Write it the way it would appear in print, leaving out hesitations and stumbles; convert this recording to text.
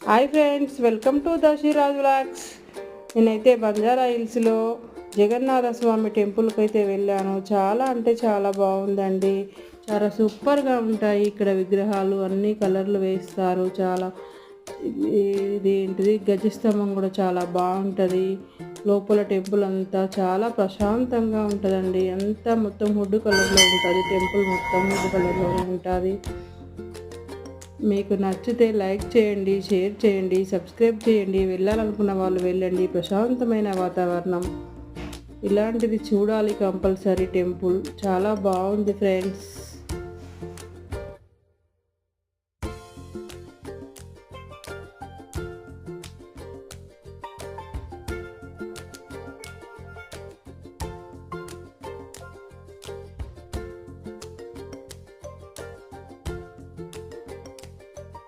Hi friends, welcome to Dashiraj vlogs. నేనైతే బంజారా హిల్స్లో జగన్నాథ స్వామి టెంపుల్కి అయితే వెళ్ళాను. చాలా అంటే చాలా బాగుందండి. చాలా సూపర్గా ఉంటాయి ఇక్కడ విగ్రహాలు, అన్ని కలర్లు వేస్తారు. చాలా ఇదేంటిది గజస్తంభం కూడా చాలా బాగుంటుంది. లోపల టెంపుల్ అంతా చాలా ప్రశాంతంగా ఉంటుందండి. అంతా మొత్తం వుడ్ కలర్లో ఉంటుంది. టెంపుల్ మొత్తం వుడ్ కలర్లో ఉంటుంది. మీకు నచ్చితే లైక్ చేయండి, షేర్ చేయండి, సబ్స్క్రైబ్ చేయండి. వెళ్ళాలనుకున్న వాళ్ళు వెళ్ళండి. ప్రశాంతమైన వాతావరణం, ఇలాంటిది చూడాలి కంపల్సరీ. టెంపుల్ చాలా బాగుంది ఫ్రెండ్స్.